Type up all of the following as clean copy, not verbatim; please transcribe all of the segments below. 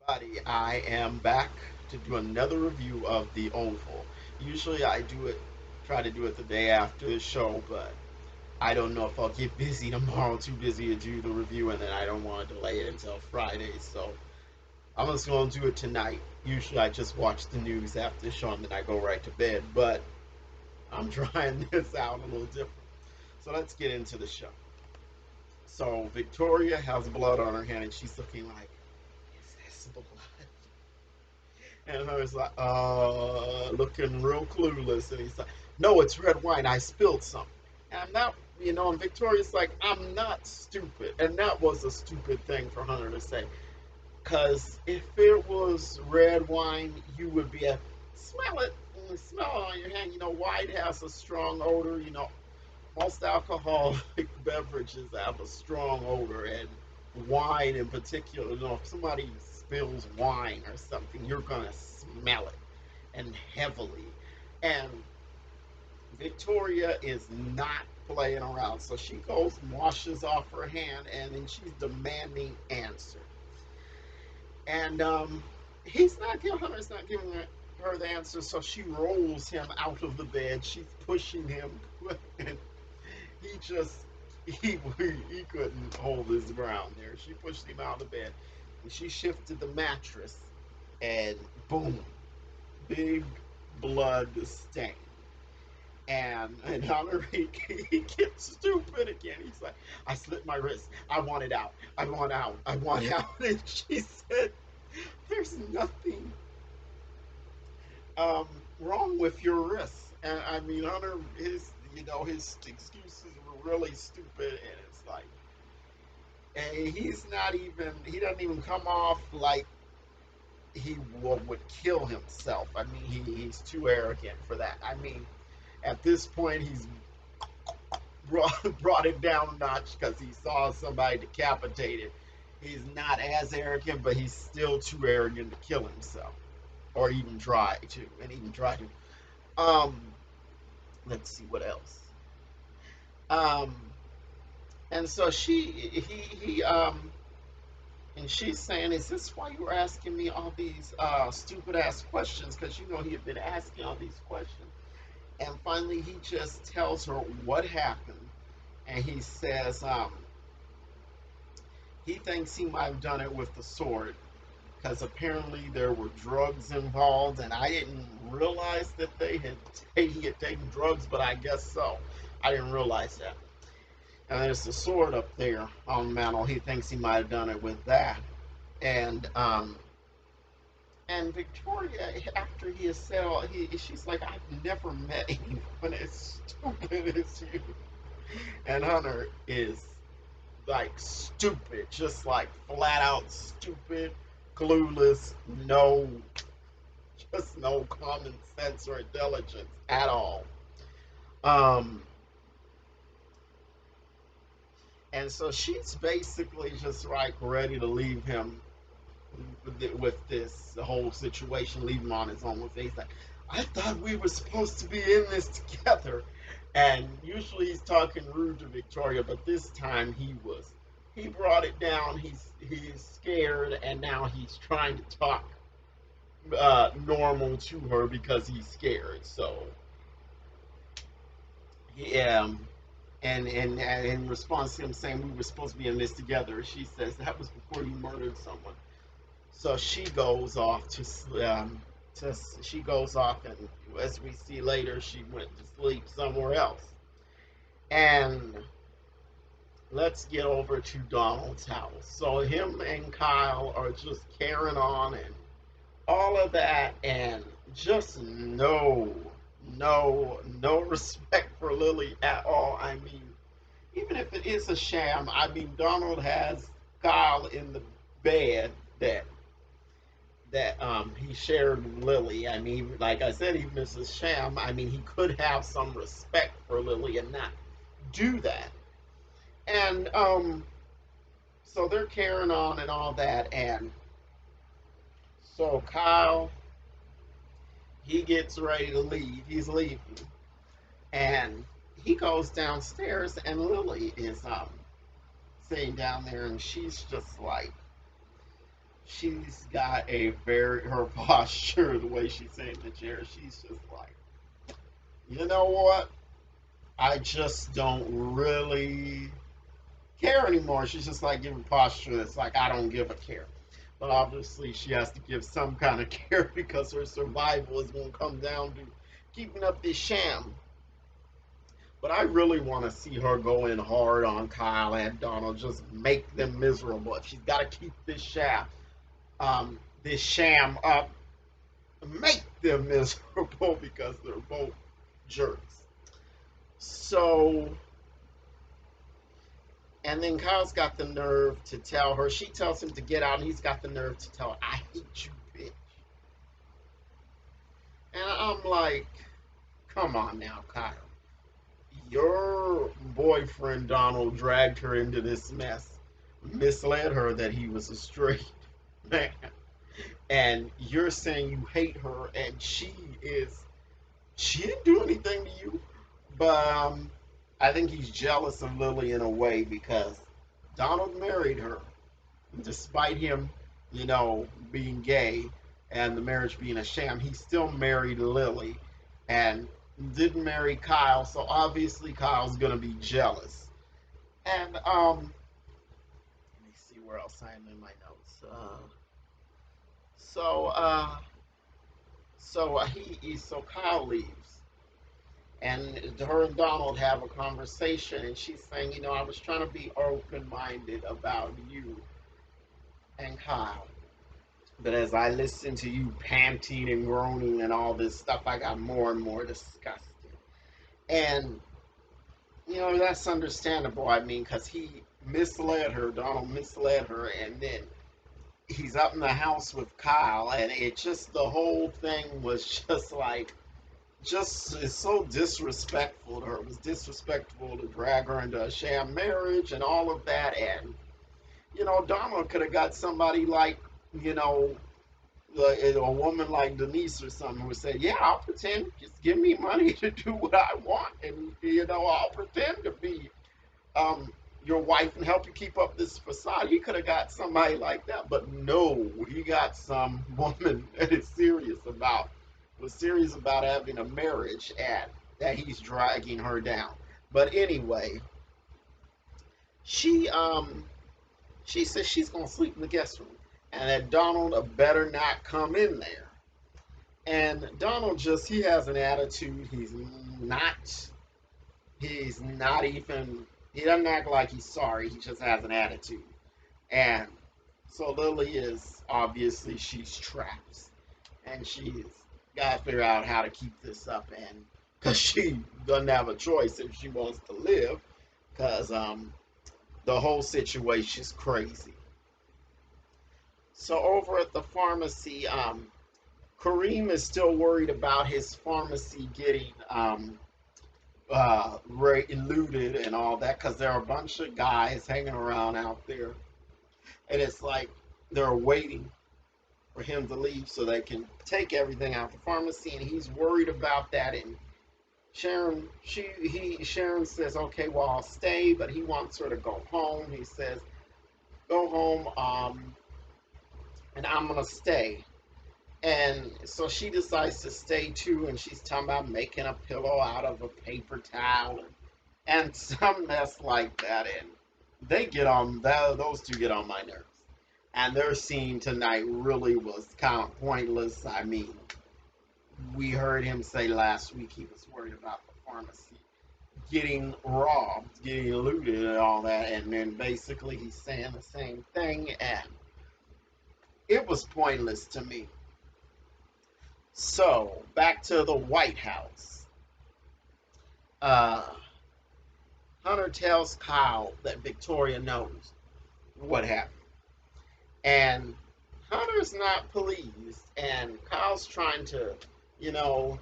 everybody. I am back to do another review of The Oval. Usually I try to do it the day after the show, but I don't know if I'll get busy tomorrow, too busy to do the review, and then I don't want to delay it until Friday, so I'm just going to do it tonight. Usually I just watch the news after the show and then I go right to bed, but I'm trying this out a little different. So let's get into the show. So Victoria has blood on her hand and she's looking like, is this blood? And I was like, looking real clueless. And he's like, no, it's red wine. I spilled some. And I'm not, and Victoria's like, I'm not stupid. And that was a stupid thing for Hunter to say. Because if it was red wine, you would be a, smell it, smell it on your hand. Wine has a strong odor. Most alcoholic beverages have a strong odor. And wine in particular, if somebody spills wine or something, you're gonna smell it and heavily. And Victoria is not playing around, so she goes and washes off her hand, and then she's demanding answer. And Hunter's not giving her the answer, so she rolls him out of the bed. She's pushing him, and he just he couldn't hold his ground there. She pushed him out of bed, and she shifted the mattress, and boom, big blood stain. And Hunter, he gets stupid again. He's like, I slit my wrist. I want it out. I want out. I want out. And she said, there's nothing um, wrong with your wrist. And I mean, Hunter, his excuses were really stupid. And it's like, and he doesn't even come off like he would kill himself. I mean, he's too arrogant for that. I mean, at this point, he's brought it down a notch because he saw somebody decapitated. He's not as arrogant, but he's still too arrogant to kill himself, or even try to. Let's see what else. Um, and so and she's saying, "Is this why you were asking me all these stupid ass questions?" Because he had been asking all these questions. And finally, he just tells her what happened, and he says he thinks he might have done it with the sword because apparently there were drugs involved, and I didn't realize that he had taken drugs, but I guess so. I didn't realize that. And there's the sword up there on the mantle. He thinks he might have done it with that, and Victoria, after he has said all, she's like, I've never met anyone as stupid as you. And Hunter is like stupid, just like flat out stupid, clueless, just no common sense or intelligence at all. Um, and so she's basically just like ready to leave him with this whole situation, leave him on his own. With he's like, I thought we were supposed to be in this together. And usually he's talking rude to Victoria, but this time he brought it down. He's scared, and now he's trying to talk normal to her because he's scared. So yeah. And in response to him saying we were supposed to be in this together, she says that was before you murdered someone. So she goes off, and as we see later, she went to sleep somewhere else. And let's get over to Donald's house. So him and Kyle are just carrying on and all of that, and just no respect for Lily at all. I mean, even if it is a sham, I mean, Donald has Kyle in the bed that he shared with Lily. I mean, like I said, even if it's a sham, I mean, he could have some respect for Lily and not do that. And so they're carrying on and all that, and so Kyle, he gets ready to leave. He's leaving, and he goes downstairs, and Lily is sitting down there, and she's just like, she's got a very her posture, the way she's sitting in the chair, she's just like, you know what? I just don't really care anymore. She's just like giving posture that's like I don't give a care. But obviously she has to give some kind of care because her survival is gonna come down to keeping up this sham. But I really want to see her go in hard on Kyle and Donald, just make them miserable. If she's got to keep this sham up, make them miserable because they're both jerks. So, and then Kyle's got the nerve to tell her. She tells him to get out, and he's got the nerve to tell her, "I hate you, bitch." And I'm like, come on now, Kyle. Your boyfriend Donald dragged her into this mess, misled her that he was a straight man, and you're saying you hate her, and she didn't do anything to you, but I think he's jealous of Lily in a way because Donald married her, despite him, being gay and the marriage being a sham. He still married Lily, and didn't marry Kyle, so obviously Kyle's gonna be jealous. And let me see where else I am in my notes. So so Kyle leaves, and her and Donald have a conversation, and she's saying, I was trying to be open-minded about you and Kyle, but as I listened to you panting and groaning and all this stuff, I got more and more disgusted. And that's understandable. I mean, because he misled her, Donald misled her, and then he's up in the house with Kyle, and it just, the whole thing was just like, just, it's so disrespectful to her. It was disrespectful to drag her into a sham marriage and all of that. And, Donald could have got somebody like, you know, a woman like Denise or something who would say, "Yeah, I'll pretend. Just give me money to do what I want, and I'll pretend to be um, your wife and help you keep up this facade." He could have got somebody like that, but no, he got some woman that is was serious about having a marriage, and that he's dragging her down. But anyway, she she says she's gonna sleep in the guest room, and that Donald better not come in there. And Donald he has an attitude. Not he's not even he doesn't act like he's sorry. He just has an attitude. And so Lily is obviously, she's trapped, and she's got to figure out how to keep this up, and because she doesn't have a choice if she wants to live, because the whole situation is crazy. So over at the pharmacy, Kareem is still worried about his pharmacy getting looted and all that, because there are a bunch of guys hanging around out there, and it's like they're waiting for him to leave so they can take everything out the pharmacy, and he's worried about that. And Sharon says, "Okay, well, I'll stay," but he wants her to go home. He says, "Go home, and I'm gonna stay." And so she decides to stay too, and she's talking about making a pillow out of a paper towel and some mess like that. And those two get on my nerves. And their scene tonight really was kind of pointless. I mean, we heard him say last week he was worried about the pharmacy getting robbed, getting looted, and all that. And then basically he's saying the same thing, and it was pointless to me. So, back to the White House. Uh, Hunter tells Kyle that Victoria knows what happened. And Hunter's not pleased. And Kyle's trying to, you know,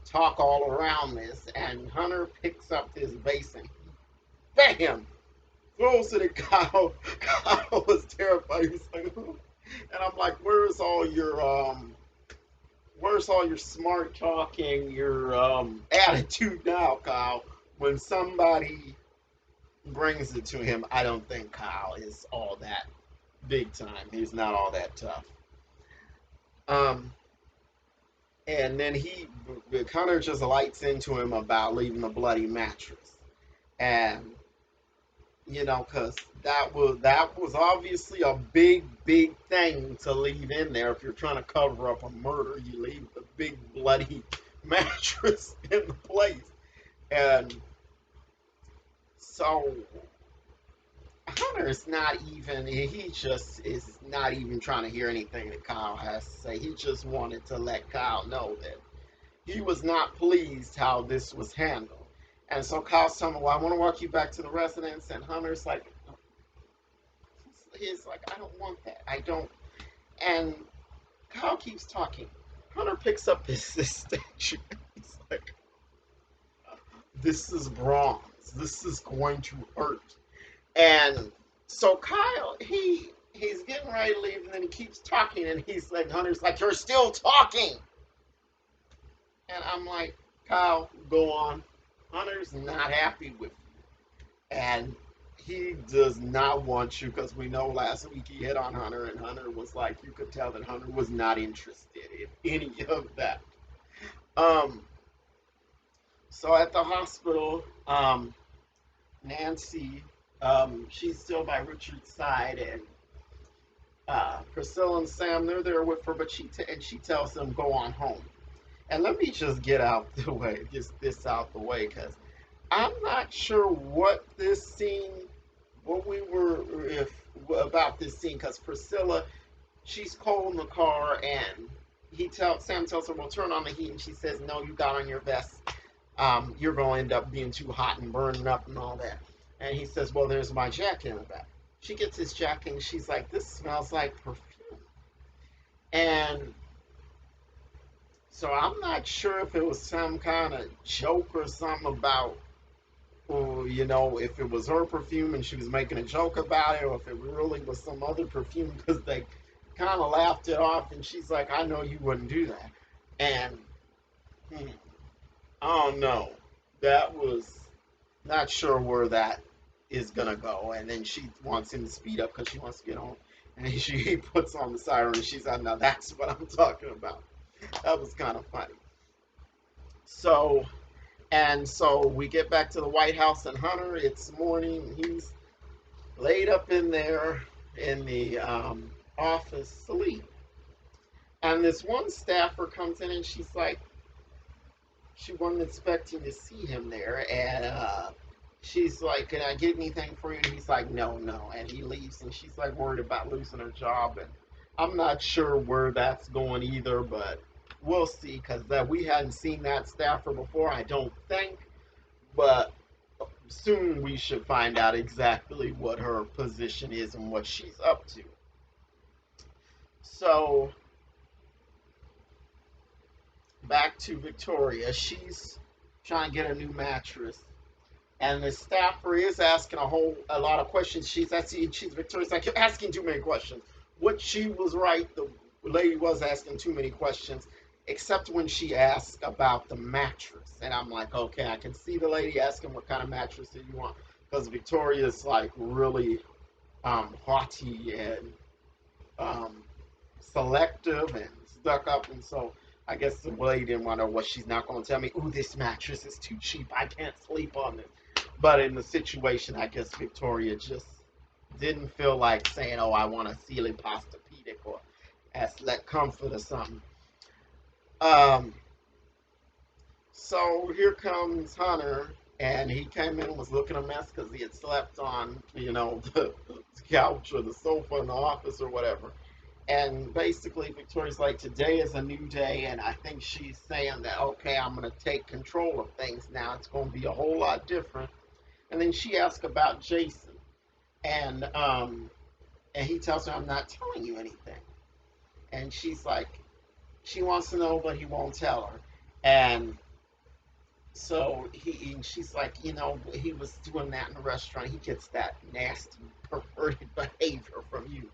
talk all around this. And Hunter picks up this basin. Bam! Throws it at Kyle. Kyle was terrified. He's like, "Ooh." And I'm like, where's all your smart talking, your attitude now, Kyle? When somebody brings it to him, I don't think Kyle is all that big time. He's not all that tough. Um, and then Connor just lights into him about leaving the bloody mattress, and because that was obviously a big thing to leave in there. If you're trying to cover up a murder, you leave the big bloody mattress in the place, and so Hunter's not even, he just is not even trying to hear anything that Kyle has to say. He just wanted to let Kyle know that he was not pleased how this was handled. And so Kyle's telling him, well, I want to walk you back to the residence. And Hunter's like, he's like, I don't want that. I don't. And Kyle keeps talking. Hunter picks up this statue. He's like, this is bronze. This is going to hurt. And so Kyle, he's getting ready to leave, and then he keeps talking, and he's like, Hunter's like, you're still talking. And I'm like, Kyle, go on. Hunter's not happy with you. And he does not want you, because we know last week he hit on Hunter, and Hunter was like, you could tell that Hunter was not interested in any of that. Um, so at the hospital, Nancy, she's still by Richard's side, and Priscilla and Sam, they're there with her, but she tells them go on home. And let me just get out the way, get this out the way, because I'm not sure what we were if about this scene, because Priscilla, she's cold in the car, and Sam tells her, "Well, turn on the heat," and she says, "No, you got on your vest. You're going to end up being too hot and burning up and all that." And he says, "Well, there's my jacket in the back." She gets his jacket, and she's like, "This smells like perfume." And so I'm not sure if it was some kind of joke or something about, or, if it was her perfume and she was making a joke about it, or if it really was some other perfume, because they kind of laughed it off. And she's like, I know you wouldn't do that. And hmm, I don't know. That was not sure where that is going to go. And then she wants him to speed up because she wants to get home. And he puts on the siren, and she's like, now that's what I'm talking about. That was kind of funny. So, and so we get back to the White House, and Hunter, it's morning. He's laid up in there in the office asleep. And this one staffer comes in, and she's like, she wasn't expecting to see him there. And she's like, can I get anything for you? And he's like, no, no. And he leaves, and she's like worried about losing her job. And I'm not sure where that's going either, but we'll see, because we hadn't seen that staffer before, I don't think. But soon we should find out exactly what her position is and what she's up to. So back to Victoria. She's trying to get a new mattress, and the staffer is asking a lot of questions. She's Victoria's like, you're asking too many questions. What she was right, the lady was asking too many questions, except when she asked about the mattress. And I'm like, okay, I can see the lady asking what kind of mattress do you want, because Victoria's like really haughty and um, selective and stuck up, and so I guess the lady didn't want to. What she's not going to tell me, "Ooh, this mattress is too cheap. I can't sleep on this." But in the situation, I guess Victoria just didn't feel like saying, "Oh, I want a Sealy Posturepedic or Aslec Comfort or something." Um, so here comes Hunter, and he came in and was looking a mess because he had slept on, the couch or the sofa in the office or whatever. And basically, Victoria's like, today is a new day, and I think she's saying that, okay, I'm going to take control of things now. It's going to be a whole lot different. And then she asks about Jason, and he tells her, I'm not telling you anything. And she's like, she wants to know, but he won't tell her. And so she's like, he was doing that in the restaurant. He gets that nasty, perverted behavior from you.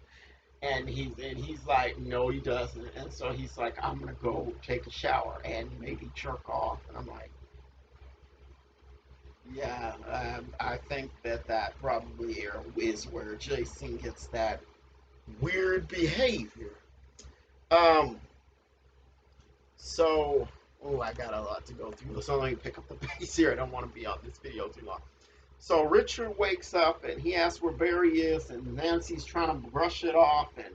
And he's like, no, he doesn't. And so he's like, I'm gonna go take a shower and maybe jerk off. And I'm like, yeah, I think that probably is where Jason gets that. weird behavior. Um, so, oh, I got a lot to go through. So let me pick up the pace here. I don't want to be on this video too long. So Richard wakes up and he asks where Barry is, and Nancy's trying to brush it off, and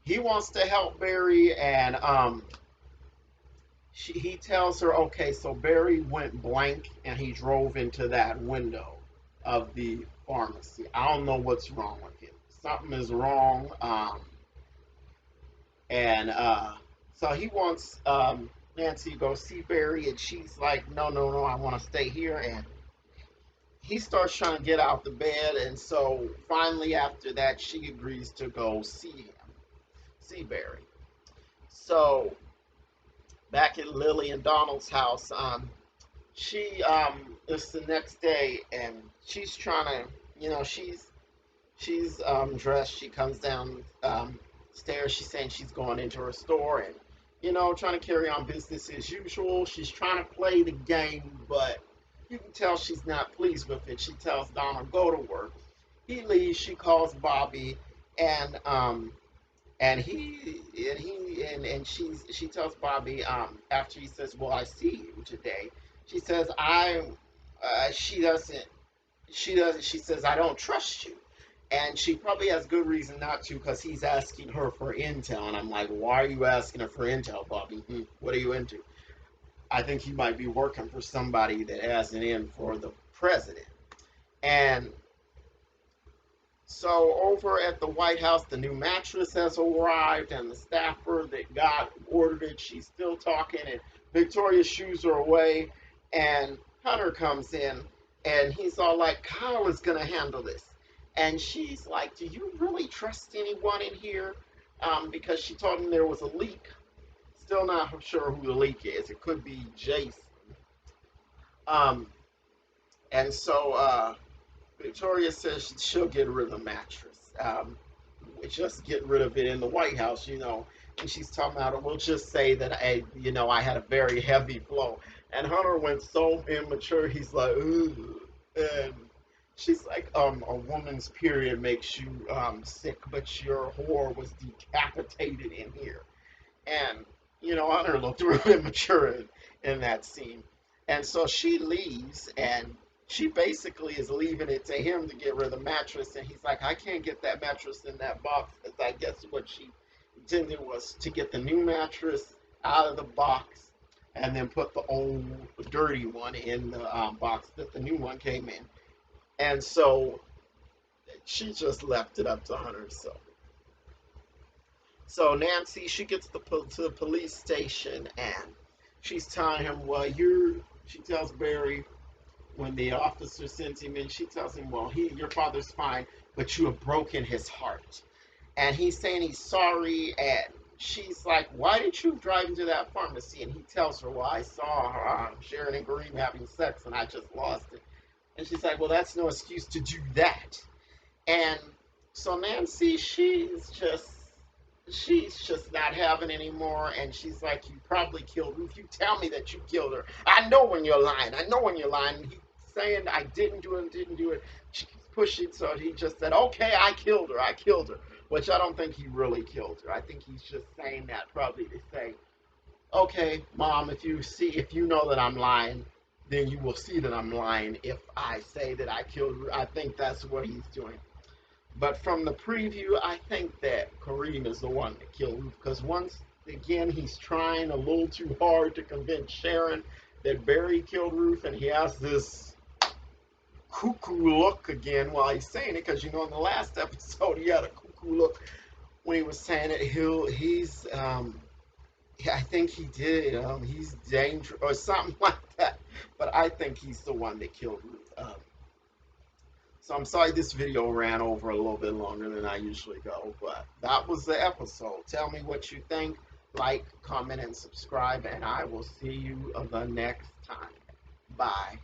he wants to help Barry, and he tells her, okay, so Barry went blank and he drove into that window of the pharmacy. I don't know what's wrong with him. Something is wrong. And so he wants Nancy to go see Barry, and she's like, no, no, no, I want to stay here. And he starts trying to get out the bed, and so finally, after that, she agrees to go see him, see Barry. So back at Lily and Donald's house, she it's the next day, and she's trying to, she's dressed. She comes down stairs. She's saying she's going into her store and trying to carry on business as usual. She's trying to play the game, but you can tell she's not pleased with it. She tells Donald go to work. He leaves. She calls Bobby, and she tells Bobby after he says, "Well, I see you today." She says, "I." She doesn't. She doesn't. She says, "I don't trust you." And she probably has good reason not to because he's asking her for intel. And I'm like, why are you asking her for intel, Bobby? What are you into? I think he might be working for somebody that has an in for the president. And so over at the White House, the new mattress has arrived, and the staffer that got ordered it, she's still talking, and Victoria's shoes are away, and Hunter comes in, and he's all like, Kyle is going to handle this. And she's like, do you really trust anyone in here? Because she told him there was a leak. Still not sure who the leak is. It could be Jason. Um, and so Victoria says she'll get rid of the mattress. Just get rid of it in the White House. And she's talking about it. We'll just say that I had a very heavy flow. And Hunter went so immature. He's like, ooh. And she's like, a woman's period makes you sick, but your whore was decapitated in here. And, Hunter looked real immature in that scene. And so she leaves, and she basically is leaving it to him to get rid of the mattress. And he's like, I can't get that mattress in that box. Because I guess what she intended was to get the new mattress out of the box and then put the old dirty one in the box that the new one came in. And so she just left it up to Hunter. So Nancy, she gets to the police station, and she's telling him, well, she tells Barry when the officer sends him in, she tells him, well, your father's fine, but you have broken his heart. And he's saying he's sorry, and she's like, why did you drive into that pharmacy? And he tells her, well, I saw Sharon and Kareem having sex, and I just lost it. And she's like, well, that's no excuse to do that. And so Nancy, she's just not having anymore, and she's like, you probably killed Ruth. You tell me that you killed her. I know when you're lying. I know when you're lying. He's saying, I didn't do it, didn't do it. She keeps pushing, so he just said, okay, I killed her. I killed her. Which I don't think he really killed her. I think he's just saying that probably to say, okay, Mom, if you know that I'm lying, then you will see that I'm lying if I say that I killed her. I think that's what he's doing. But from the preview, I think that Kareem is the one that killed Ruth, because once again he's trying a little too hard to convince Sharon that Barry killed Ruth, and he has this cuckoo look again while he's saying it, because in the last episode he had a cuckoo look when he was saying it. I think he did. He's dangerous or something like that. But I think he's the one that killed Ruth. So I'm sorry this video ran over a little bit longer than I usually go, but that was the episode. Tell me what you think. Like, comment, and subscribe, and I will see you the next time. Bye.